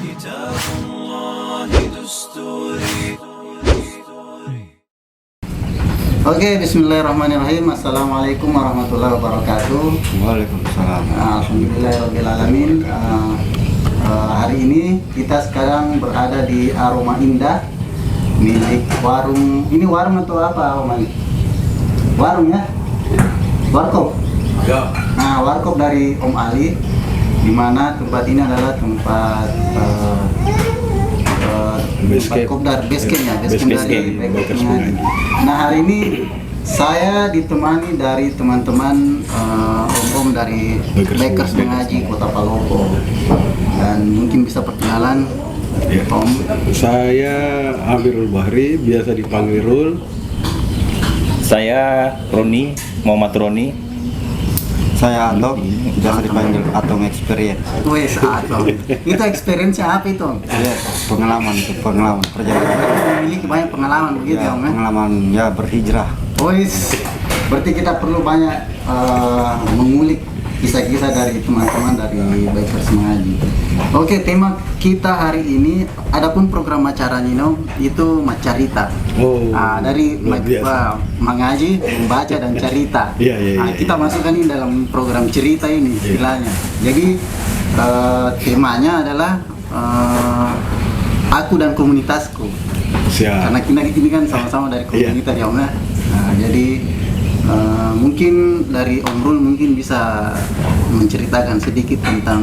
كتاب الله دستوري. Oke, bismillahirrahmanirrahim. Assalamualaikum warahmatullahi wabarakatuh. Waalaikumsalam. Alhamdulillahirrahmanirrahim. Hari ini kita sekarang berada di Aroma Indah, milik warung. Ini warung atau apa, Om Ali? Warung ya? Warkop? Ya. Nah, warkop dari Om Ali, di mana tempat ini adalah tempat kopdar basecamp ya, basecamp dari Bakers Mengaji. Nah, hari ini saya ditemani dari teman-teman om-om dari Bakers Mengaji Kota Palopo, dan mungkin bisa perkenalan. Ya. Om. Saya Amirul Bahri, biasa dipanggil Rul. Saya Roni, Muhammad Roni. Saya Atom, biasa dipanggil Atom Experience. Wes, Atom. Itu experience apa itu, Om? Ya, pengalaman perjalanan. Memiliki banyak pengalaman begitu ya, Om? Pengalaman ya berhijrah. Wes, berarti kita perlu banyak mengulik kisah-kisah dari teman-teman dari Bakers Mengaji. Oke, tema kita hari ini, adapun program acaranya itu Macarita. Oh, Dari luar biasa. mengaji, membaca dan cerita. Iya. Kita masukkan ini dalam program cerita ini istilahnya. Jadi temanya adalah aku dan komunitasku. Siap. Karena kita ini kan sama-sama dari komunitas ya, Om ya. Jadi mungkin dari Om Rul mungkin bisa menceritakan sedikit tentang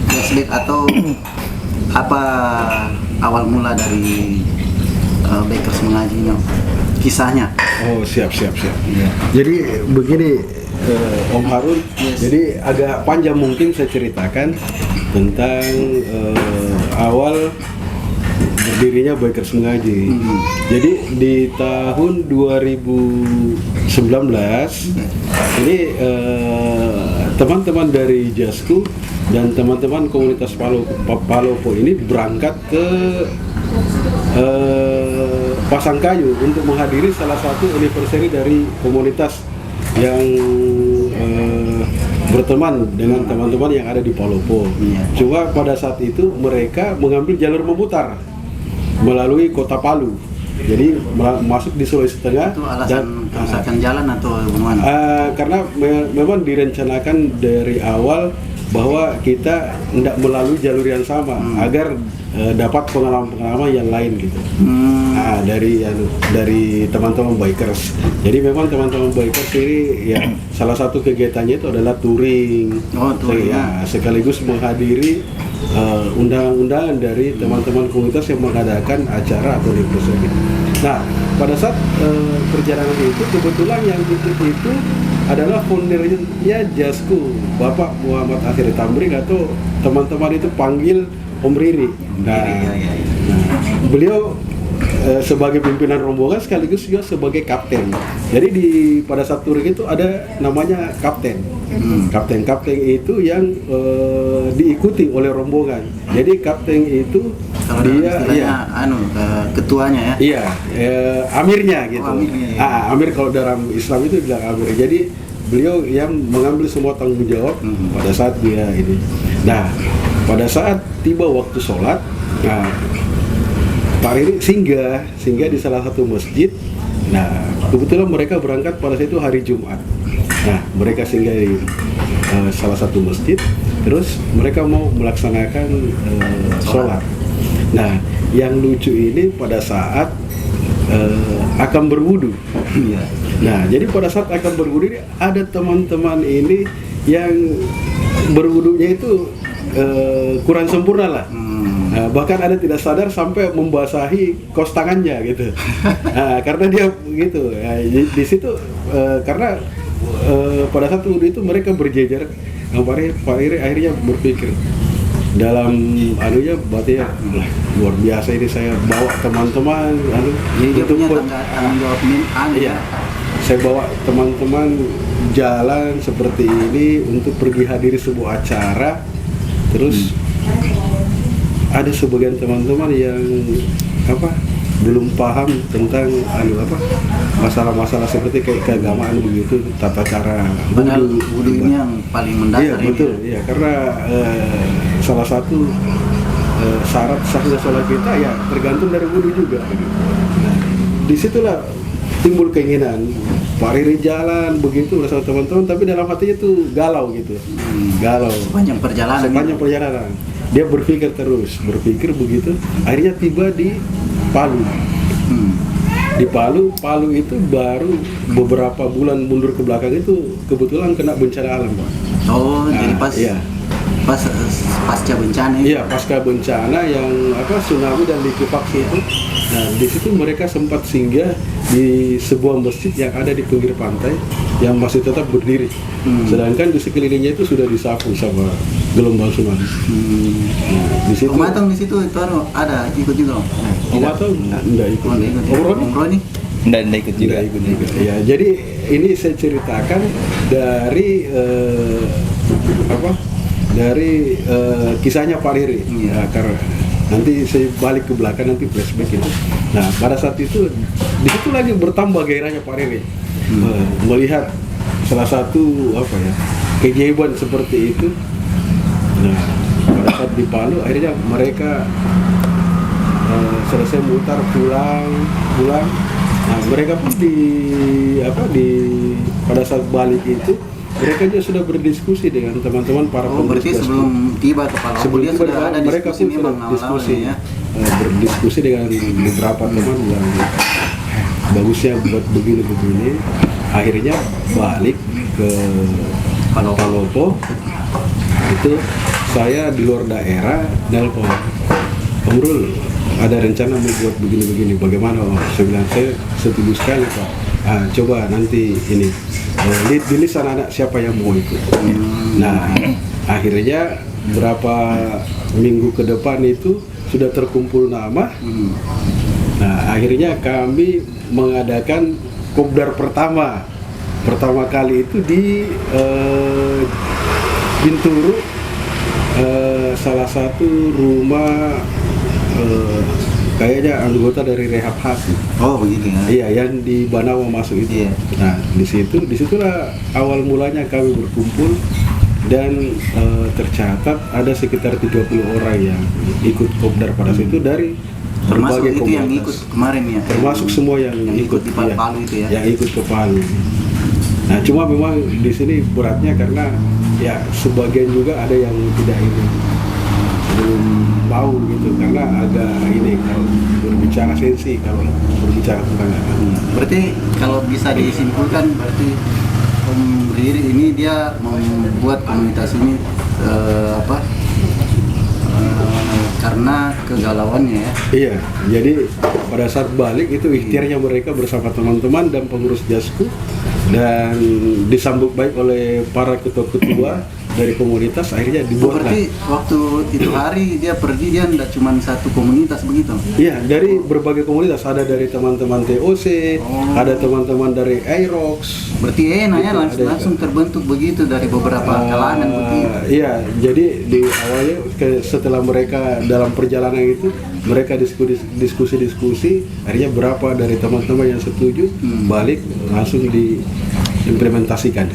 flashback atau apa awal mula dari Bakers Mengaji ini, kisahnya. Oh, siap. Iya. Jadi begini, Om Harun. Yes. Jadi agak panjang mungkin saya ceritakan tentang awal berdirinya Bakers Mengaji. Jadi di tahun 2019 ini teman-teman dari Jasku dan teman-teman komunitas Palopo ini berangkat ke Pasangkayu untuk menghadiri salah satu anniversary dari komunitas yang berteman dengan teman-teman yang ada di Palopo. Cuma pada saat itu mereka mengambil jalur memutar melalui kota Palu, jadi masuk di Sulawesi Tengah. Itu alasan kerusakan jalan atau bagaimana? Karena memang direncanakan dari awal bahwa kita tidak melalui jalur yang sama agar dapat pengalaman-pengalaman yang lain gitu. Dari teman-teman bikers. Jadi memang teman-teman bikers ini ya salah satu kegiatannya itu adalah touring. Sekaligus menghadiri undangan-undangan dari teman-teman komunitas yang mengadakan acara atau anniversary. Nah, pada saat perjalanan itu kebetulan yang ikut itu adalah foundernya Jasku, Bapak Muhammad Akhir Tamrin, atau teman-teman itu panggil Om Riri. Nah, beliau sebagai pimpinan rombongan sekaligus juga sebagai kapten. Jadi pada saat touring itu ada namanya kapten. Kapten itu yang diikuti oleh rombongan. Jadi kapten itu ketuanya ya. Iya, amirnya gitu. Amirnya, Amir kalau dalam Islam itu bilang amir. Jadi beliau yang mengambil semua tanggung jawab pada saat dia ini. Nah, pada saat tiba waktu sholat, Pak Riri singgah di salah satu masjid. Nah, kebetulan mereka berangkat pada saat itu hari Jumat. Nah, mereka singgah di salah satu masjid. Terus mereka mau melaksanakan sholat. Nah, yang lucu ini pada saat akan berwudu. Nah, jadi pada saat akan berwudu ini ada teman-teman ini yang berwudunya itu kurang sempurna lah. Bahkan ada tidak sadar sampai membasahi kaos tangannya gitu. Karena dia gitu. Di situ karena pada saat wudu itu mereka berjejer. Pak Iri akhirnya berpikir dalam anunya berarti ya luar biasa ini, saya bawa teman-teman Jadi dia punya tanggung jawab saya bawa teman-teman jalan seperti ini untuk pergi hadiri sebuah acara. Terus ada sebagian teman-teman yang belum paham tentang masalah-masalah seperti kayak keagamaan begitu, tata cara wudu ini yang paling mendasar. Iya betul, iya, karena salah satu syarat sahnya sholat kita ya tergantung dari wudhu juga. Nah, disitulah timbul keinginan Pak Riri jalan begitu bersama teman-teman, tapi dalam hatinya tuh galau gitu, galau. Sepanjang perjalanan. Sepanjang perjalanan dia berpikir terus, berpikir begitu, akhirnya tiba di Palu. Di Palu itu baru beberapa bulan mundur ke belakang itu kebetulan kena bencana alam, Pak. Oh, Nah, jadi pas iya. pasca bencana itu. Iya, pasca bencana yang tsunami dan likuifaksi itu. Nah, di situ mereka sempat singgah di sebuah masjid yang ada di pinggir pantai yang masih tetap berdiri. Sedangkan di sekelilingnya itu sudah disapu sama gelombang tsunami. Nah, di situ Om Atong di situ itu ada ikut juga. Om Atong enggak ikut. Oh, enggak ikut. Om Roni? Om Roni? Nggak ikut juga. Tidak ikut juga. Ya, jadi ini saya ceritakan dari dari kisahnya Pak Riri. Ya, karena nanti saya balik ke belakang nanti flashback itu. Nah, pada saat itu di situ lagi bertambah gairahnya Pak Riri melihat salah satu keajaiban seperti itu. Nah, pada saat di Palu akhirnya mereka selesai mutar pulang. Nah, mereka pun pada saat balik itu mereka juga sudah berdiskusi dengan teman-teman para pengurus. Berarti sebelum tiba ke Palu, sebelum dia tiba sudah ada mereka diskusi pun sudah memang diskusi awal-awalnya, ya. Berdiskusi dengan beberapa teman yang bagusnya buat begini. Akhirnya balik ke Palopo. Itu saya di luar daerah nelpon, Om Rul, ada rencana mau buat begini-begini, bagaimana Om? Saya bilang, saya setuju sekali Pak. Coba nanti ini di list anak-anak siapa yang mau ikut. Nah, akhirnya berapa minggu ke depan itu sudah terkumpul nama. Nah, akhirnya kami mengadakan kopdar pertama kali itu di Binturu, salah satu rumah kayaknya anggota dari Rehab Hati. Oh, begitu ya. Iya, yang di Banawa masuk itu. Iya. Nah, disitulah awal mulanya kami berkumpul dan tercatat ada sekitar 30 orang yang ikut kopdar pada situ dari Termasuk berbagai itu yang komunitas. ikut kemarin ya. Termasuk semua yang ikut di iya, Palu itu ya. yang ikut ke Palu. Nah, cuma memang di sini beratnya karena ya sebagian juga ada yang tidak ingin, belum mau gitu karena agak ini kalau berbicara sensi, kalau berbicara tentang Berarti kalau bisa disimpulkan berarti Om Riri ini dia membuat komunitas ini karena kegalauannya ya. Iya, jadi pada saat balik itu ikhtiarnya mereka bersama teman-teman dan pengurus Jasku dan disambut baik oleh para ketua-ketua dari komunitas, akhirnya dibuatlah. Berarti waktu itu hari dia pergi, dia tidak cuma satu komunitas begitu? Iya, dari berbagai komunitas, ada dari teman-teman TOC, ada teman-teman dari Aerox. Berarti enak ya, Gitu, langsung terbentuk begitu dari beberapa kalangan begitu. Iya, jadi di awalnya setelah mereka dalam perjalanan itu mereka diskusi, akhirnya berapa dari teman-teman yang setuju balik langsung diimplementasikan.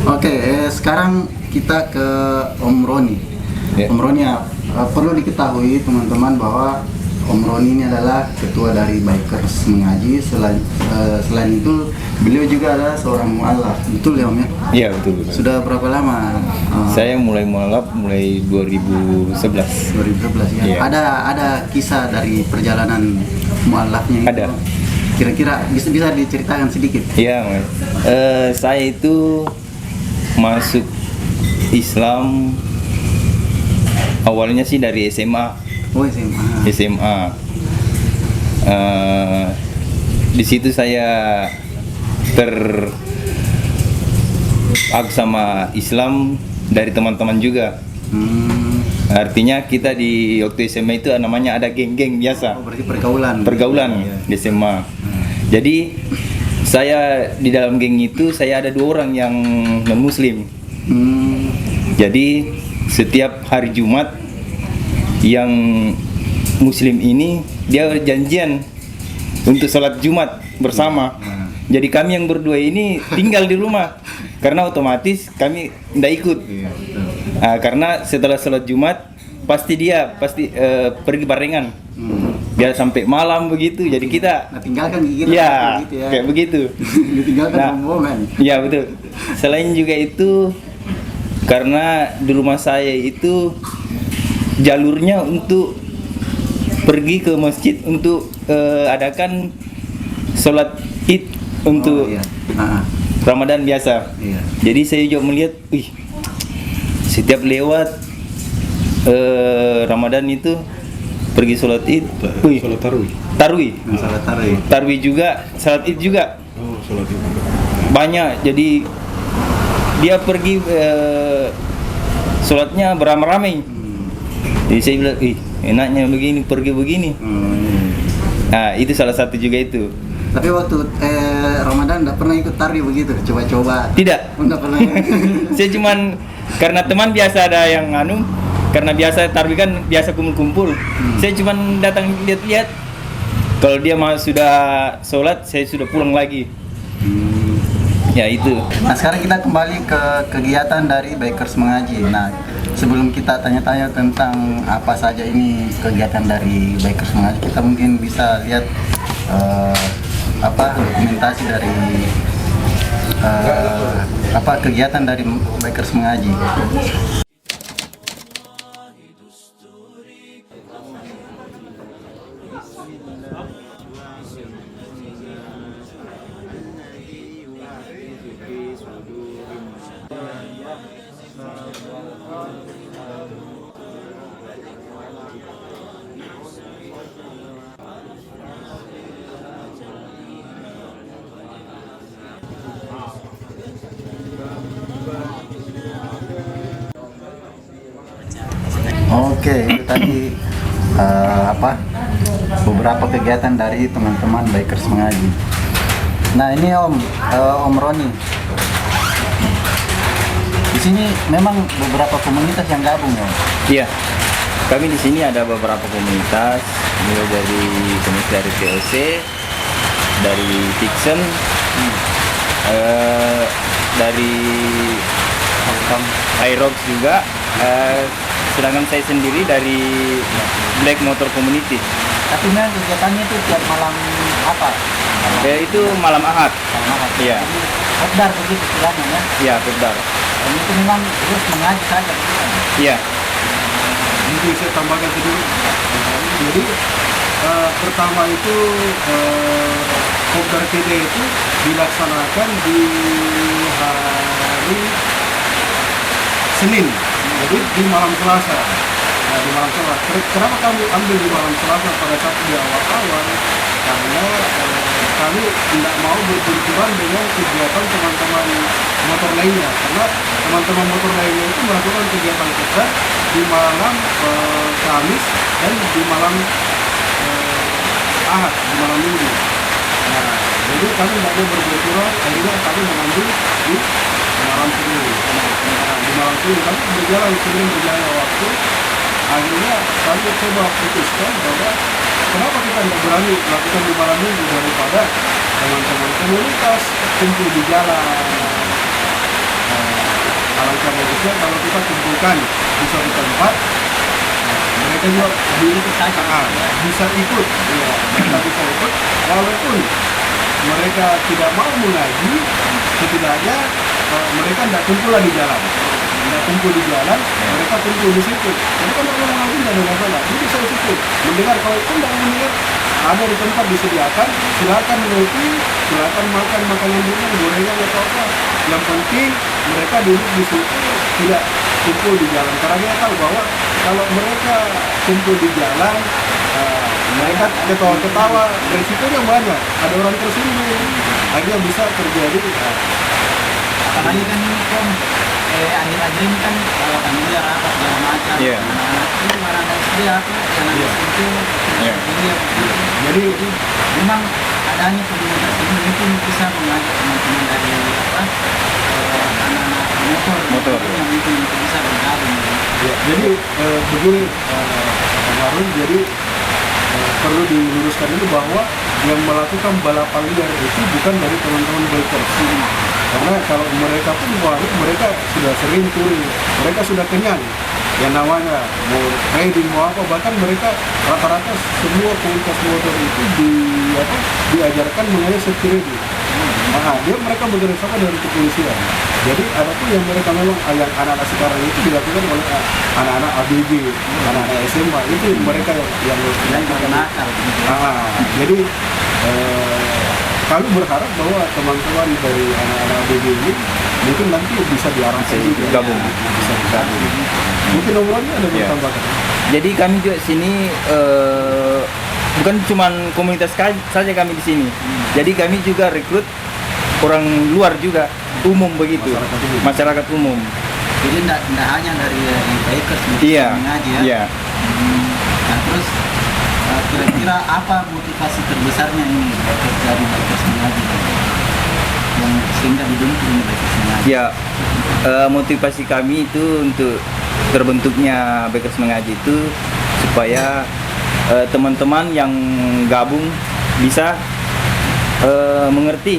Oke, sekarang kita ke Om Roni. Ya. Om Roni perlu diketahui teman-teman bahwa Om Roni ini adalah ketua dari Bikers Mengaji. Selain itu beliau juga adalah seorang mualaf. Betul ya Om ya? Iya betul. Sudah berapa lama? Saya mulai mualaf mulai 2011. 2011 ya. Iya. Ada kisah dari perjalanan mualafnya itu. Ada. Kira-kira bisa diceritakan sedikit? Iya, Mas. Saya itu masuk Islam awalnya sih dari SMA. Oh, SMA. Di situ saya sama Islam dari teman-teman juga. Artinya kita di waktu SMA itu namanya ada geng-geng biasa. Oh, berarti pergaulan. Pergaulan di SMA. Jadi saya di dalam geng itu saya ada 2 orang yang non Muslim. Jadi setiap hari Jumat yang Muslim ini dia janjian untuk sholat Jumat bersama. Jadi kami yang berdua ini tinggal di rumah karena otomatis kami tidak ikut. Karena setelah sholat Jumat pasti pergi barengan. Biar sampai malam begitu. Jadi kita Nah, tinggalkan kita ya, gitu ya. kayak begitu. Ditinggalkan Nah, rombongan. Iya betul. Selain juga itu, karena di rumah saya itu jalurnya untuk pergi ke masjid untuk adakan sholat id untuk iya. Nah, Ramadan biasa. iya. Jadi saya juga melihat, setiap lewat Ramadan itu pergi sholat id, Sholat tarawih. tarwi, Salat tarawih. tarwi juga, sholat id juga. Oh, sholat itu. Banyak, jadi dia pergi sholatnya beramai-ramai. Jadi saya bilang, enaknya begini, pergi begini. Iya. Nah itu salah satu juga itu. Tapi waktu Ramadan enggak pernah ikut tari begitu, coba-coba. Tidak, Enggak pernah. saya cuman karena teman biasa ada yang karena biasa tarwi kan biasa kumpul-kumpul. Saya cuman datang lihat-lihat. Kalau dia sudah sholat, saya sudah pulang lagi. Ya itu. Nah, sekarang kita kembali ke kegiatan dari Bikers Mengaji. Nah, sebelum kita tanya-tanya tentang apa saja ini kegiatan dari Bikers Mengaji, kita mungkin bisa lihat dokumentasi dari kegiatan dari Bikers Mengaji. Oke, itu tadi beberapa kegiatan dari teman-teman Bikers Mengaji. Nah, ini Om Roni. Di sini memang beberapa komunitas yang gabung ya. Iya. Kami di sini ada beberapa komunitas, mulai dari komunitas dari POC, dari Fiction, dari iRox juga. Sedangkan saya sendiri dari Black Motor Community. Tapi memang kegiatannya itu tiap malam apa? Itu malam Ahad. Malam apa? Iya. Kopdar begitu istilahnya ya. Iya, benar. Dan itu memang terus mengaji saja. Begitu. Iya. Mungkin saya tambahkan sedikit. Jadi pertama itu Kopdar PD itu dilaksanakan di hari Senin, jadi di malam Selasa. Nah, di malam Selasa. Kenapa kami ambil di malam Selasa pada saat di awal-awal? Karena kami tidak mau berbenturan dengan kegiatan teman-teman motor lainnya. Karena teman-teman motor lainnya itu melakukan kegiatan kita di malam Kamis dan di malam Ahad, di malam Minggu. Nah, jadi kami tidak mau berbenturan, akhirnya kami mengambil di malam Senin. Nah, di malam Senin kami berjalan waktu. Akhirnya kami coba putuskan bahwa kenapa kita tidak berani melakukan di malam Minggu daripada teman-teman komunitas kumpul di jalan. Alangkah bagusnya kalau kita kumpulkan di suatu tempat, mereka juga bisa ikut, ya, mereka bisa ikut, walaupun mereka tidak mau mengaji, setidaknya mereka tidak kumpul di jalan. Tidak kumpul di jalan, mereka kumpul di situ. Jadi kalau mau mengaji tidak ada masalah, ini bisa di situ. Mendengar, kalau pun tidak mendengar, ada di tempat disediakan, silakan ngopi, silakan makan makanan ringan, gorengan atau apa. Yang penting mereka duduk di situ, tidak kumpul di jalan. Karena dia tahu bahwa kalau mereka kumpul di jalan, mereka ketawa-ketawa, resikonya banyak. Ada orang tersinggung, akhirnya bisa terjadi. Apalagi kan ini akhir-akhir ini kan kalau kami lihat apa segala macam. Iya. Ini barang SD apa yang Iya. itu. Iya. Jadi Memang adanya komunitas ini mungkin bisa mengajak teman-teman dari anak-anak motor yang mungkin bisa bergabung. ya, jadi begini Pak Harun, jadi perlu diluruskan dulu bahwa yang melakukan balapan liar itu bukan dari teman-teman bikers. Karena kalau mereka pun baru, mereka sudah sering touring, mereka sudah kenyang. yang namanya mau trading mau apa, bahkan mereka rata-rata semua komunitas motor itu diajarkan mengenai safety riding. Mereka bekerjasama dengan kepolisian. Jadi ada pun yang mereka memang yang anak-anak sekarang itu dilakukan oleh anak-anak ABG, anak-anak SMA itu mereka yang nakal. Jadi kami berharap bahwa teman-teman dari anak-anak ABG ini mungkin nanti bisa diarahkan juga. Gabung. Bisa digabung. Mungkin nomornya ada Iya. bertambahkan. Jadi kami juga sini bukan cuman komunitas saja kami di sini. Jadi kami juga rekrut orang luar juga, umum begitu, masyarakat umum. Jadi tidak hanya dari bikers Iya. mengaji ya. Iya. Nah, terus kira-kira apa motivasi terbesarnya ini dari bikers mengaji yang sehingga dibentuk ini bikers mengaji? Ya, motivasi kami itu untuk terbentuknya Bikers Mengaji itu supaya teman-teman yang gabung bisa mengerti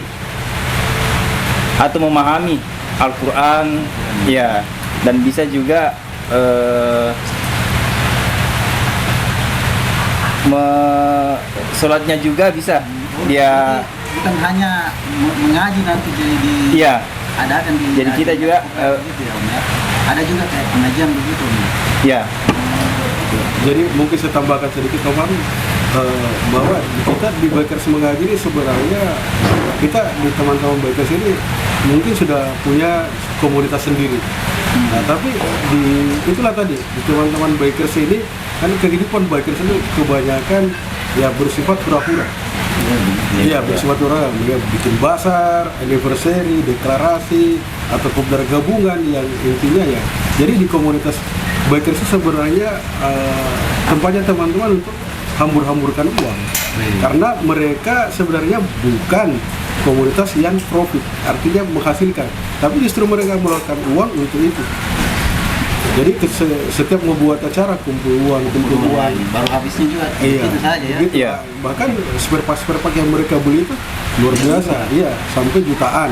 atau memahami Al-Quran, ya, dan bisa juga sholatnya juga bisa dia. Bukan hanya mengaji nanti jadi Iya. adakan di. Jadi kita juga gitu ya, Om, ya. Ada juga kayak pengajian begitu. Om. ya. Jadi mungkin saya tambahkan sedikit Om, bahwa kita di Bikers Mengaji ini sebenarnya kita di teman-teman Bikers ini mungkin sudah punya komunitas sendiri. Nah, tapi itulah tadi di teman-teman Bikers ini kan kehidupan Bikers ini kebanyakan ya bersifat pura-pura. Iya, bersifat pura-pura. Dia bikin basar, anniversary, deklarasi atau kopdar gabungan yang intinya ya. Jadi di komunitas Bikers itu sebenarnya tempatnya teman-teman untuk hambur-hamburkan uang. Karena mereka sebenarnya bukan komunitas yang profit, artinya menghasilkan, tapi justru mereka melakukan uang untuk itu. Jadi setiap membuat acara kumpul uang, baru habisnya juga iya, itu saja ya. gitu. Iya. Bahkan spare part yang mereka beli itu luar biasa, iya, sampai jutaan.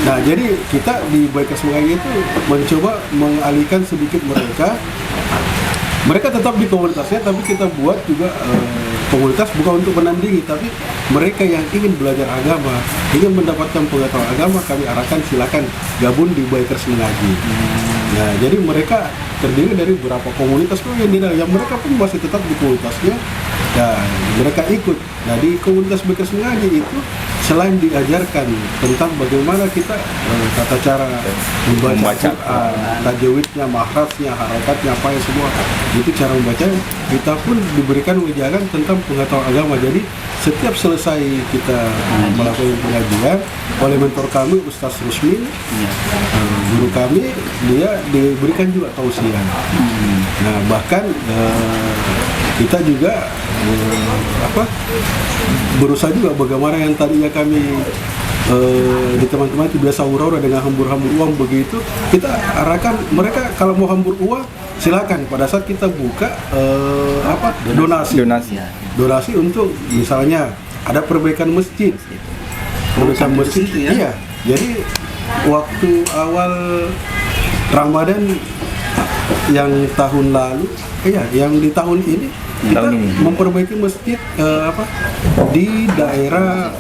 Nah, jadi kita di Bikers Mengaji itu mencoba mengalihkan sedikit mereka. Mereka tetap di komunitasnya, tapi kita buat juga komunitas bukan untuk menandingi, tapi mereka yang ingin belajar agama, ingin mendapatkan pengetahuan agama, kami arahkan silakan gabung di Bikers Mengaji. Nah, jadi mereka terdiri dari beberapa komunitas yang mereka pun masih tetap di komunitasnya dan mereka ikut. Nah, di komunitas Bikers Mengaji itu selain diajarkan tentang bagaimana kita tata cara membaca Quran, tajwidnya, makhrajnya, harakatnya, apa ya semua itu cara membaca, kita pun diberikan wejangan tentang pengetahuan agama. Jadi setiap selesai kita melakukan pengajian oleh mentor kami Ustaz Rusmin, guru kami, dia diberikan juga tausiah. Nah, bahkan kita juga berusaha juga bagaimana yang tadinya kami di teman-teman itu biasa hura-hura dengan hambur-hambur uang begitu, kita arahkan mereka kalau mau hambur uang silakan pada saat kita buka donasi untuk misalnya ada perbaikan masjid. Perbaikan masjid ya? Iya. Jadi waktu awal Ramadan yang tahun lalu, yang di tahun ini kita memperbaiki masjid di daerah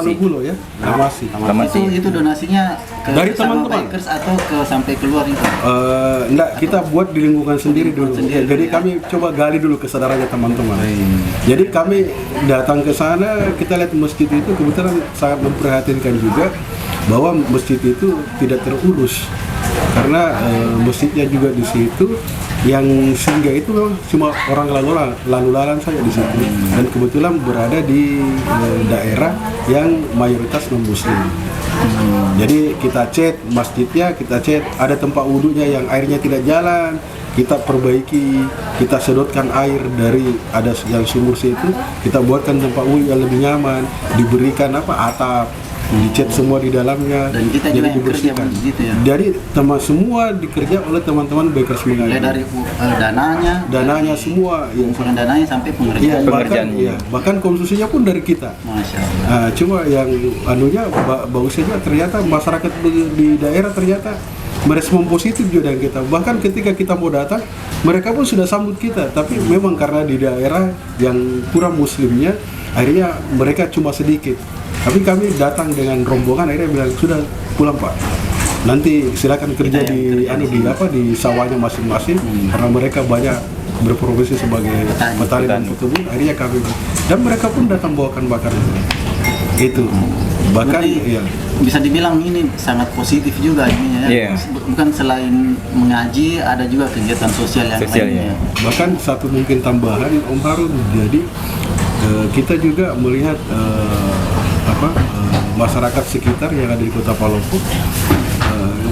Salugulo ya, Lamasi. Itu donasinya ke dari sama teman-teman Bikers atau sampai keluar itu? Enggak, kita buat di lingkungan sendiri dulu. Jadi kami coba gali dulu kesadarannya teman-teman. Jadi kami datang ke sana, kita lihat masjid itu kebetulan sangat memprihatinkan juga bahwa masjid itu tidak terurus. Karena masjidnya juga di situ yang singgah itu cuma orang lalu lalang saja di situ, dan kebetulan berada di daerah yang mayoritas non muslim. Jadi kita cat masjidnya, kita cat ada tempat wudhunya yang airnya tidak jalan, kita perbaiki, kita sedotkan air dari ada yang sumur situ, kita buatkan tempat wudhu yang lebih nyaman, diberikan atap, dicat semua di dalamnya, dan kita jadi juga dibersihkan. Gitu ya? Jadi semua dikerja oleh teman-teman Bikers Mengaji. Mulai dari dananya semua, pengumpulan dananya sampai pengerjaan. Bahkan konsumsinya pun dari kita. Masya Allah. Nah, cuma yang bagusnya juga ternyata masyarakat di daerah ternyata merespon positif juga dengan kita. Bahkan ketika kita mau datang, mereka pun sudah sambut kita. Tapi memang karena di daerah yang kurang muslimnya, akhirnya mereka cuma sedikit. Tapi kami datang dengan rombongan, akhirnya bilang sudah pulang Pak. Nanti silakan kerja di sawahnya masing-masing, karena mereka banyak berprofesi sebagai petani dan petubur. Akhirnya kami dan mereka pun datang bawakan bakar itu. Bahkan Berarti, bisa dibilang ini sangat positif juga ini ya. Bukan selain mengaji, ada juga kegiatan sosial yang lainnya. Bahkan satu mungkin tambahan Om Harun, jadi kita juga melihat masyarakat sekitar yang ada di Kota Palopo.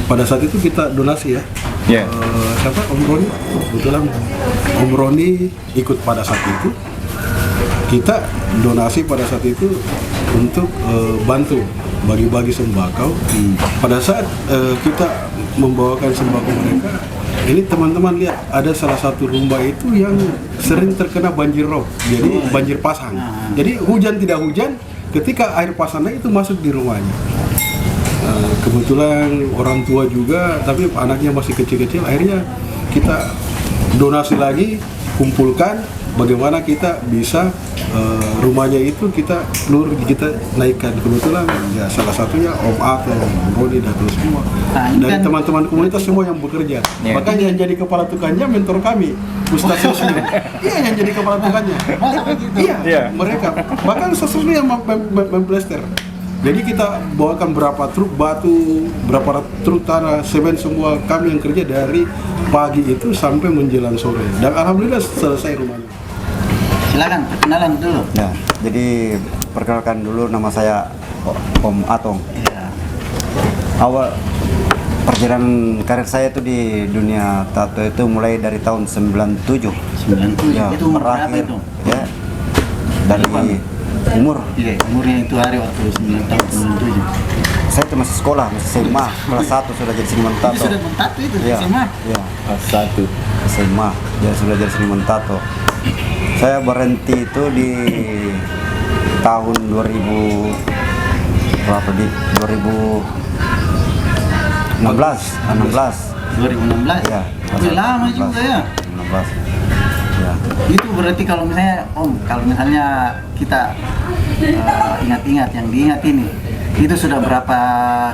Pada saat itu kita donasi ya. Siapa Om Roni? Kebetulan Om Roni ikut pada saat itu. Kita donasi pada saat itu untuk bantu bagi-bagi sembako. Pada saat kita membawakan sembako mereka, ini teman-teman lihat ada salah satu rumah itu yang sering terkena banjir rob, jadi banjir pasang. Jadi hujan tidak hujan, ketika air pasangnya itu masuk di rumahnya. Kebetulan orang tua juga, tapi anaknya masih kecil-kecil. Akhirnya kita donasi lagi, kumpulkan bagaimana kita bisa rumahnya itu kita naikkan. Kebetulan ya salah satunya Om Ato, Om Rodi dan semua dari teman-teman komunitas semua yang bekerja. Bahkan yang jadi kepala tukangnya mentor kami, Ustaz Susni. Iya, yang jadi kepala tukangnya. Iya, mereka. Bahkan Ustaz Susni yang memplester. Jadi kita bawakan berapa truk batu, berapa truk tanah, semen, semua kami yang kerja dari pagi itu sampai menjelang sore. Dan alhamdulillah selesai rumahnya. Silakan perkenalan dulu. Ya, jadi perkenalkan dulu, nama saya Om Atong. Ya. Awal perjalanan karir saya itu di dunia tato itu mulai dari tahun 97. 97. Ya, Itu umur berapa terakhir, itu? ya, dari umur. Iya, umurnya itu hari waktu 9 tahun 97. Saya itu masih sekolah, masih SMA, kelas 1 sudah jadi seniman Itu tato. sudah tato itu Ya, SMA. ya, Kelas 1. SMA, dia sudah jadi seniman tato. Saya berhenti itu di tahun 2000 berapa di 2016. 2016. Ya, Udah lama juga ya. 16. Ya. Itu berarti kalau misalnya kita ingat-ingat yang diingat ini, itu sudah berapa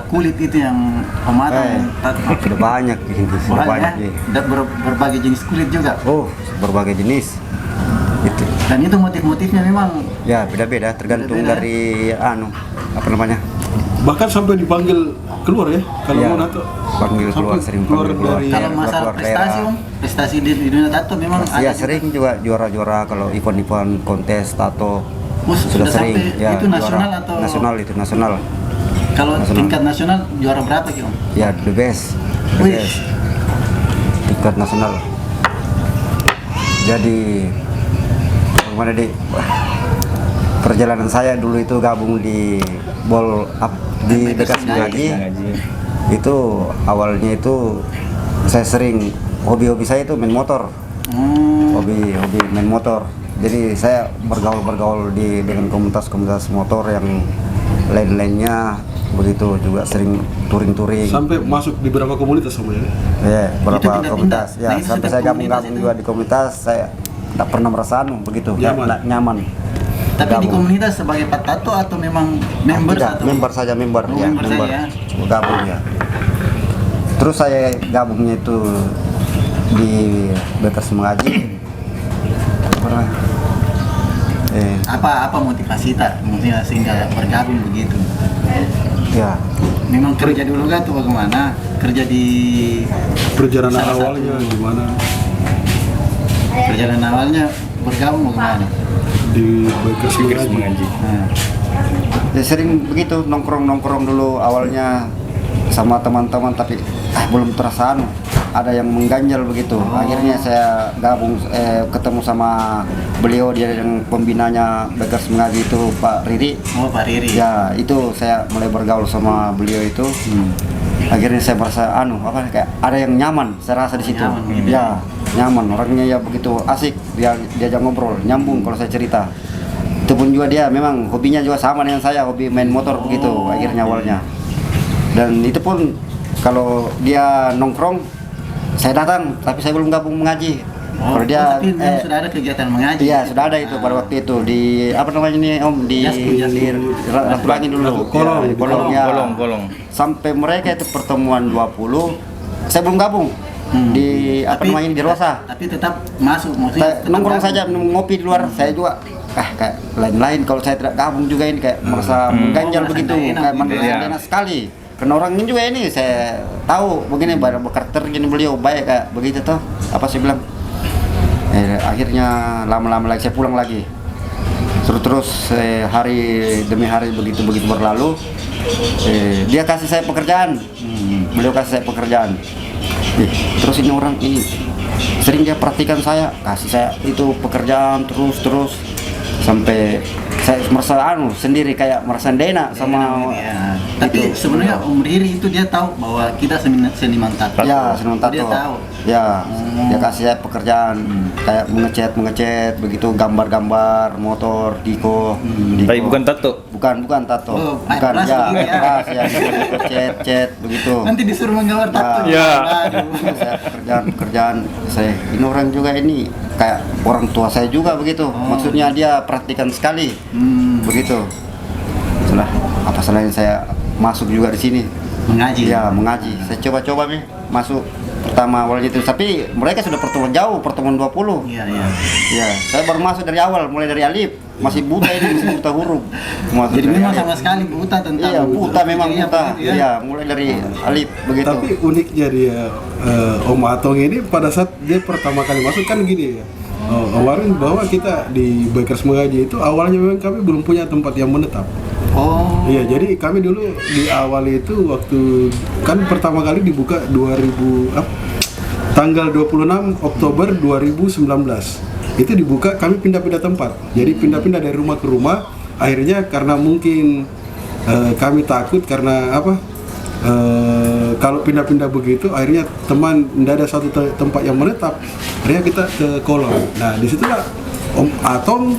kulit itu yang Om Atong Sudah banyak ini, sudah banyak. ya? Ya. Dan berbagai jenis kulit juga. Oh, berbagai jenis. Itu. Dan itu motif-motifnya memang Ya, beda-beda tergantung Beda-beda. dari apa namanya? Bahkan sampai dipanggil keluar ya, kalau Ya, mau nato. panggil keluar, Sampai sering keluar panggil keluar. dari- kalau keluar masalah prestasi daerah. Om, prestasi di dunia tato memang Ya, ada sering juga juara-juara kalau event-event kontes tato. Sudah sering. sampai Ya, itu nasional juara. atau Nasional itu nasional. kalau nasional. tingkat nasional juara berapa Ki Om? Ya, the best. The Wih. best. Tingkat nasional. Jadi bagaimana di perjalanan saya dulu itu gabung di di dekat Ngaji. Itu awalnya itu saya sering hobi saya itu main motor. Hobi main motor. Jadi saya bergaul dengan komunitas motor yang lain-lainnya, begitu juga sering touring. Sampai masuk di beberapa komunitas sama ya. Ya, beberapa pindah-pindah. komunitas. Ya, Nah, itu sampai setiap saya komunitas gabung itu. juga di komunitas, saya tidak pernah merasa begitu, nyaman. Tapi di Gabung. komunitas sebagai tato atau memang member Tidak, atau member saja, member. Oh, Ya, member member. saja. Gabung ya. Terus saya gabungnya itu di Bekas Mengaji. Pernah. apa motivasi maksudnya sehingga bergabung begitu? Ya, Memang kerja dulu kan atau bagaimana? Kerja di Perjalanan salah satu- awalnya gimana? Perjalanan awalnya bergabung bagaimana? Di Bikers Mengaji. Nah, ya sering begitu nongkrong dulu awalnya sama teman-teman, tapi belum terasa ada yang mengganjal begitu. Akhirnya saya gabung, ketemu sama beliau, dia yang pembinanya Bekas Mengaji itu, Pak Riri. oh Pak Riri. Ya, itu saya mulai bergaul sama beliau itu. Akhirnya saya merasa kayak ada yang nyaman, saya rasa di situ. Nyaman gitu. Ya, nyaman, orangnya ya begitu asik, diajak ngobrol, nyambung kalau saya cerita. Itu pun juga dia memang hobinya juga sama dengan saya, hobi main motor begitu akhirnya awalnya. Dan itu pun kalau dia nongkrong saya datang, tapi saya belum gabung mengaji. Kalau dia tapi memang sudah ada kegiatan mengaji. iya sudah ada itu pada waktu itu di apa namanya ini Om di Ratulangi dulu. Kolong, Ya, kolong, ya. Kolong. Sampai mereka itu pertemuan 20 saya belum gabung di apa namanya ini di Rosa. Tapi tetap masuk, maksudnya tetap Nongkrong gabung. saja ngopi di luar. Saya juga kayak lain-lain kalau saya tidak gabung juga ini kayak merasa mengganjal merasa begitu, nggak enak kayak gitu merasa ya. nggak enak sekali. Karena orang ini juga ini saya tahu begini berkarakter gini beliau baik kayak begitu tuh. Apa saya bilang? Akhirnya lama-lama lagi saya pulang lagi. Terus hari demi hari begitu berlalu. Dia kasih saya pekerjaan. Beliau kasih saya pekerjaan. Terus ini orang ini sering dia perhatikan saya, kasih saya itu pekerjaan terus sampai saya merasa sendiri kayak merasa enak sama Ya. Tapi itu. sebenarnya Om Riri itu dia tahu bahwa kita seniman tato. Ya, seniman tato. Dia tahu. Ya, dia kasih saya pekerjaan kayak mengecat begitu gambar-gambar motor Diko. Tapi bukan tato. Bukan tato. Oh, Bukan kelas ya, begini ya. kelas ya, cat begitu. Nanti disuruh menggambar tato. Ya. Aduh. Saya pekerjaan saya ini orang juga ini kayak orang tua saya juga begitu. Maksudnya dia perhatikan sekali. Begitu. Setelah apa salahnya saya masuk juga di sini. Mengaji. Ya, mengaji. Saya coba-coba nih masuk pertama awalnya itu, tapi mereka sudah pertemuan jauh, pertemuan 20. Iya. Ya, saya baru masuk dari awal, mulai dari alif. Masih buta ini, masih buta huruf. Masuk Jadi dari memang alif. sama sekali buta tentang. Iya, buta memang Iya, buta. begitu ya. Iya, mulai dari alif begitu. Tapi uniknya dia Om Atong ini pada saat dia pertama kali masuk kan gini ya. Kemarin bahwa kita di Bikers Mengaji itu awalnya memang kami belum punya tempat yang menetap. Oh. Iya, jadi kami dulu di awal itu waktu kan pertama kali dibuka tanggal 26 Oktober 2019. Itu dibuka, kami pindah-pindah tempat. Jadi pindah-pindah dari rumah ke rumah. Akhirnya karena mungkin kami takut karena kalau pindah-pindah begitu akhirnya teman tidak ada satu tempat yang menetap. Akhirnya kita ke Kolong. Nah, disitulah Om Atong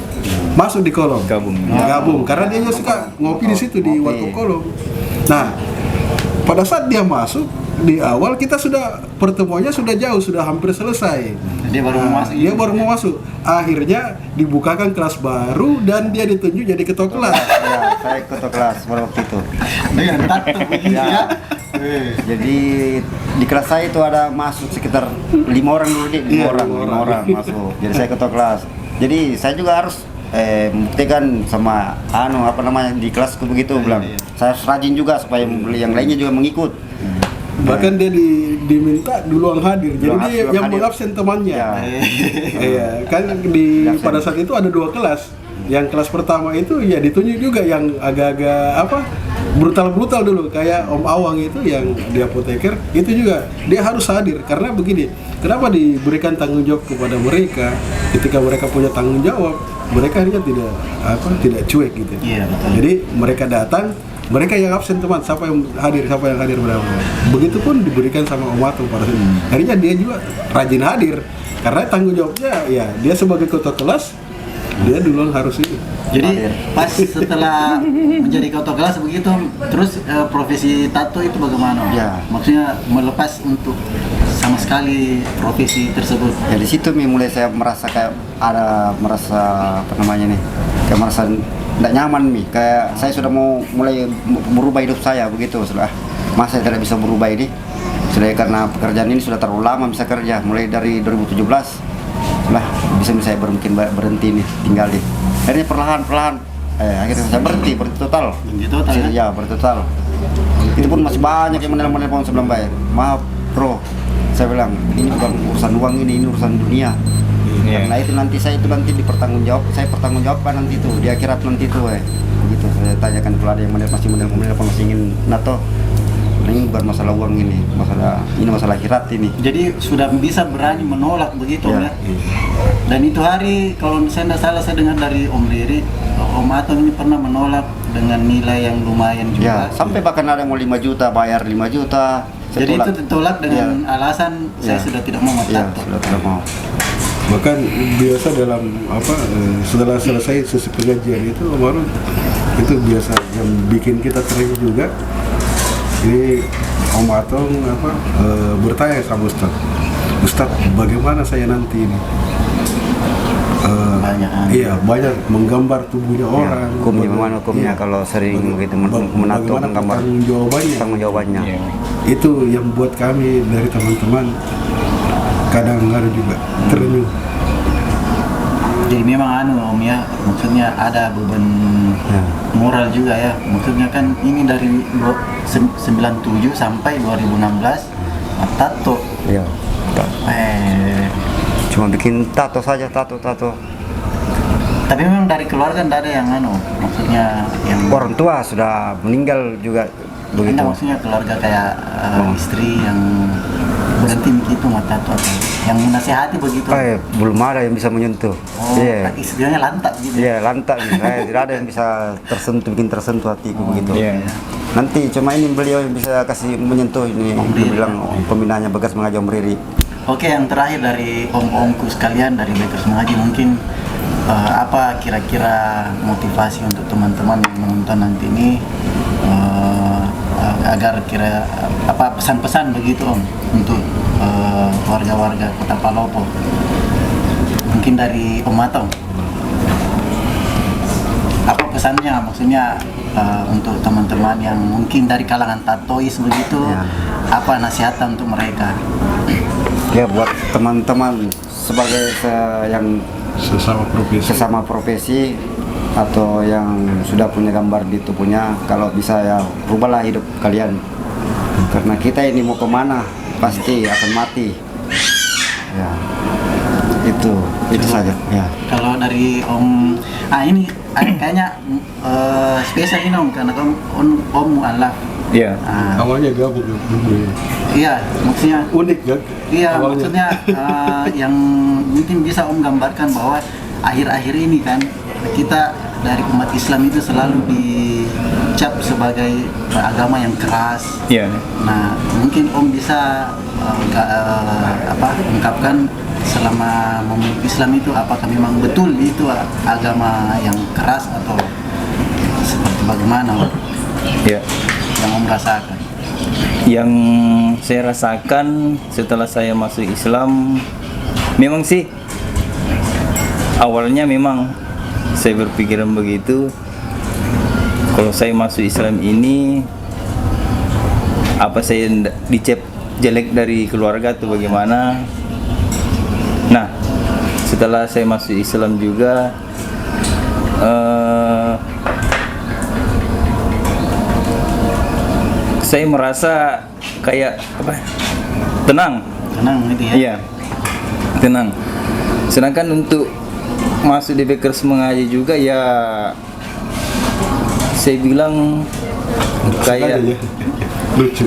masuk di Kolong. Gabung karena dia suka ngopi di situ di warung Kolong. Nah, pada saat dia masuk di awal kita sudah pertemuannya sudah jauh, sudah hampir selesai. Dia baru mau masuk. Dia baru mau masuk. Akhirnya dibukakan kelas baru dan dia ditunjuk jadi ketua kelas. Ya, saya ketua kelas pada waktu itu. Dengan tato begitu ya. Jadi di kelas saya itu ada masuk sekitar 5 orang dulu nih, 5 Iya, orang, 5 5 orang masuk. Jadi saya ketua kelas. Jadi saya juga harus membuktikan sama di kelasku begitu bilang. Saya harus rajin juga supaya yang lainnya juga mengikut. Bahkan dia diminta duluan hadir. Jadi Duluan dia hadir. yang mengabsen temannya. Ya. Iya, kan pada saat itu ada 2 kelas. Yang kelas pertama itu ya ditunjuk juga yang agak-agak brutal dulu kayak Om Awang itu yang di apoteker itu juga dia harus hadir karena begini. Kenapa diberikan tanggung jawab kepada mereka ketika mereka punya tanggung jawab, mereka akhirnya tidak cuek gitu. Iya, betul. Jadi mereka datang, mereka yang absen teman, siapa yang hadir berapa. Begitupun diberikan sama Om Atong pada saat itu. Akhirnya dia juga rajin hadir karena tanggung jawabnya ya dia sebagai ketua kelas dia duluan harus itu. Jadi pas setelah menjadi ketua kelas begitu, terus profesi tato itu bagaimana? Ya. Maksudnya melepas untuk sama sekali profesi tersebut. Ya di situ mulai saya merasa kayak merasa tidak nyaman kayak saya sudah mau mulai berubah hidup saya begitu. Sudah masa saya tidak bisa berubah ini sudah karena pekerjaan ini sudah terlalu lama bisa kerja mulai dari 2017 lah bisa saya berhenti nih tinggal di akhirnya perlahan akhirnya saya berhenti total. Ya berhenti total. Itu pun masih banyak yang menelpon sebelum bayar. Maaf bro, saya bilang ini bukan urusan uang, ini urusan dunia. Karena itu nanti saya saya pertanggungjawabkan nanti itu di akhirat nanti itu begitu saya tanyakan kalau ada yang menelpon masih ingin NATO. Ini bukan masalah uang ini masalah akhirat ini. Jadi sudah bisa berani menolak begitu Ya. ya. Dan itu hari kalau saya tidak salah saya dengar dari Om Riri, Om Atong ini pernah menolak dengan nilai yang lumayan Ya, juga. sampai bahkan ada yang mau 5 juta, bayar 5 juta. Saya Jadi tolak. itu ditolak dengan alasan saya Ya. sudah tidak mau Ya, tato. sudah tidak mau. Bahkan biasa dalam setelah selesai sesi pengajian itu kemarin itu biasa yang bikin kita terima juga Ini Om Atong bertanya sama Ustadz, bagaimana saya nanti ini? Iya, banyak menggambar tubuhnya orang. Hukumnya mana hukumnya kalau sering begitu menato menggambar tanggung jawabannya. Itu yang buat kami dari teman-teman kadang ada juga terenyuh. Jadi memang Om ya, maksudnya ada beban moral juga ya. Maksudnya kan ini dari 97 sampai 2016 tato. Iya. Cuma bikin tato saja, tato. Tapi memang dari keluarga tidak ada yang maksudnya yang Orang tua sudah meninggal juga begitu. Anda maksudnya keluarga kayak istri yang berhenti begitu tato atau yang menasehati begitu? Belum ada yang bisa menyentuh. Istilahnya lantak gitu. Iya, lantak. Tidak ada yang bisa bikin tersentuh hatiku begitu. Nanti cuma ini beliau yang bisa kasih menyentuh ini. Dia bilang pembinaannya Bekas Mengaji Om Riri. Oke, yang terakhir dari om-omku sekalian dari Bekas Mengaji, mungkin apa kira-kira motivasi untuk teman-teman yang menonton nanti ini agar apa pesan-pesan begitu Om untuk warga-warga Kota Palopo? Mungkin dari Om Atong. Apa pesannya maksudnya untuk teman-teman yang mungkin dari kalangan tatois begitu, apa nasihatnya untuk mereka? Ya, buat teman-teman sebagai yang sesama profesi atau yang sudah punya gambar di tubuhnya, kalau bisa ya rubahlah hidup kalian, karena kita ini mau kemana pasti akan mati ya. Itu saja ya. Kalau dari Om ini kayaknya spesial ini Om, karena Om mualaf. Iya. Awalnya gabung dulu. Iya, maksudnya Unik kan? Iya, awalnya. maksudnya yang mungkin bisa Om gambarkan bahwa akhir-akhir ini kan kita dari umat Islam itu selalu dicap sebagai agama yang keras. Iya. Nah, mungkin Om bisa ungkapkan selama memeluk Islam itu apakah memang betul itu agama yang keras atau seperti bagaimana Om? Iya. Yang Om rasakan? Yang saya rasakan setelah saya masuk Islam, memang sih awalnya memang saya berpikiran begitu, kalau saya masuk Islam ini apa saya dicap jelek dari keluarga atau bagaimana. Nah, setelah saya masuk Islam juga saya merasa kayak tenang gitu ya? Iya, tenang. Sedangkan untuk masuk di Bekas Mengaji juga ya, saya bilang kayak lucu.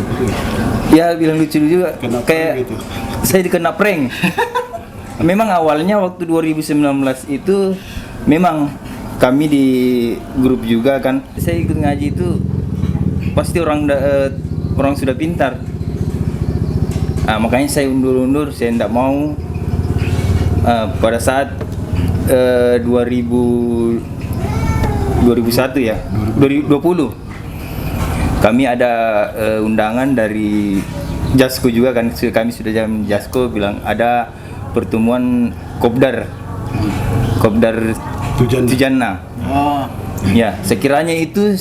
Ya bilang lucu juga, Kena kayak gitu. saya dikena prank. Memang awalnya waktu 2019 itu memang kami di grup juga kan, saya ikut ngaji itu pasti orang sudah pintar. Nah, makanya saya undur, saya tidak mau. Pada saat 2021 ya, 2020 kami ada undangan dari Jasko juga kan, kami sudah jam Jasko bilang ada pertemuan Kopdar Tujana. Oh, Ya, sekiranya itu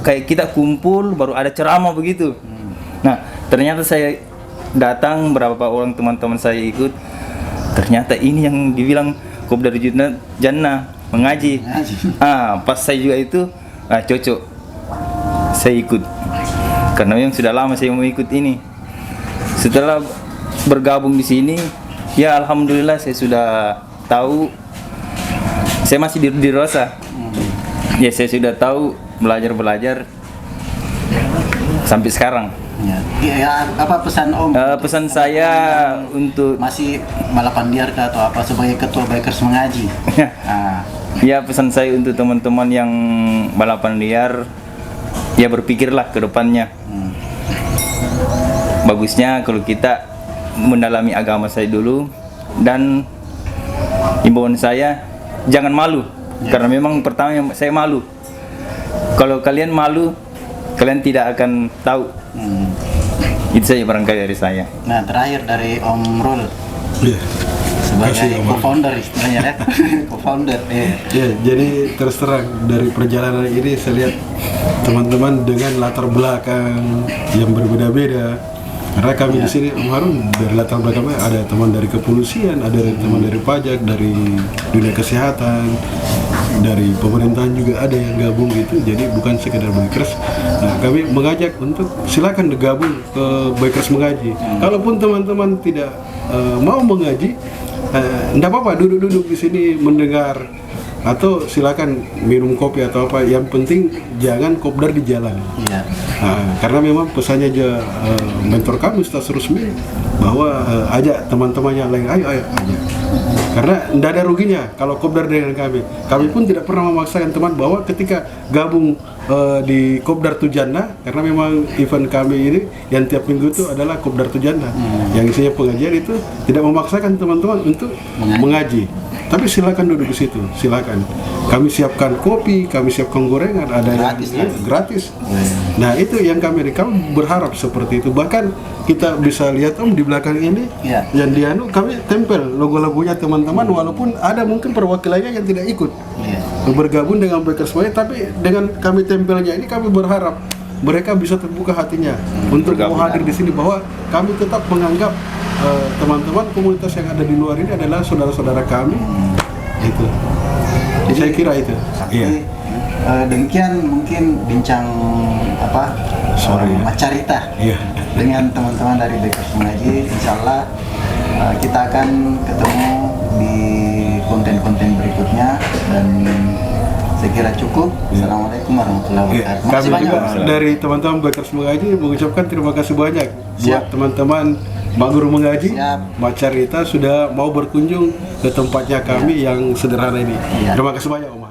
kayak kita kumpul baru ada ceramah begitu. Nah, ternyata saya datang, beberapa orang teman-teman saya ikut. Ternyata ini yang dibilang Kopdar Jannah mengaji. Pas saya juga itu cocok. Saya ikut. Karena yang sudah lama saya mau ikut ini. Setelah bergabung di sini, ya alhamdulillah saya sudah tahu. Saya masih di Rosa. Ya, saya sudah tahu belajar sampai sekarang. Ya, apa pesan Om? Pesan saya untuk masih balapan liar kah atau apa sebagai ketua Bekas Mengaji? Ya, pesan saya untuk teman-teman yang balapan liar, ya berpikirlah ke depannya. Bagusnya kalau kita mendalami agama saya dulu, dan himbauan saya jangan malu, karena memang pertama saya malu. Kalau kalian malu, kalian tidak akan tahu Itu saja barangkali dari saya. Nah, terakhir dari Om Rul Iya. sebagai Kasih, Om. co-founder istilahnya ya. Co-founder. Ya, jadi terus terang dari perjalanan ini saya lihat teman-teman dengan latar belakang yang berbeda-beda. Karena kami di sini Om Harun dari latar belakangnya ada teman dari kepolisian, ada teman dari pajak, dari dunia kesehatan, dari pemerintahan juga ada yang gabung gitu. Jadi bukan sekedar bikers. Nah, kami mengajak untuk silakan bergabung ke Bikers Mengaji. Kalaupun teman-teman tidak mau mengaji, enggak apa-apa, duduk-duduk di sini mendengar atau silakan minum kopi atau apa. Yang penting jangan kopdar di jalan. Iya. Karena memang pesannya aja mentor kami Ustaz Rusmi bahwa ajak teman-teman yang lain, ayo ajak. Karena tidak ada ruginya kalau kopdar dengan kami. Kami pun tidak pernah memaksakan teman bahwa ketika gabung di Kopdar Tujana, karena memang event kami ini yang tiap minggu itu adalah Kopdar Tujana, yang isinya pengajian, itu tidak memaksakan teman-teman untuk mengaji. Tapi silakan duduk di situ, silakan. Kami siapkan kopi, kami siapkan gorengan, ada Gratis, yang gratis. Nah itu yang kami berharap seperti itu. Bahkan kita bisa lihat Om di belakang ini, yang dianu kami tempel logo-logonya teman-teman, walaupun ada mungkin perwakilannya yang tidak ikut bergabung dengan Bikers Mengaji, tapi dengan kami tempelnya ini kami berharap mereka bisa terbuka hatinya untuk mau hadir di sini, bahwa kami tetap menganggap teman-teman komunitas yang ada di luar ini adalah saudara-saudara kami. Itu. Jadi, saya kira itu. Iya. Demikian mungkin bincang Sore ya. Macarita Iya. dengan teman-teman dari Bikers Mengaji. Insya Allah kita akan ketemu di konten-konten berikutnya, dan saya kira cukup. Assalamualaikum warahmatullahi wabarakatuh. Kami Makasih banyak. juga dari teman-teman Bikers Mengaji mengucapkan terima kasih banyak buat teman-teman Mak Guru Mengaji, Mak Carita sudah mau berkunjung ke tempatnya kami yang sederhana ini. Terima kasih banyak Om.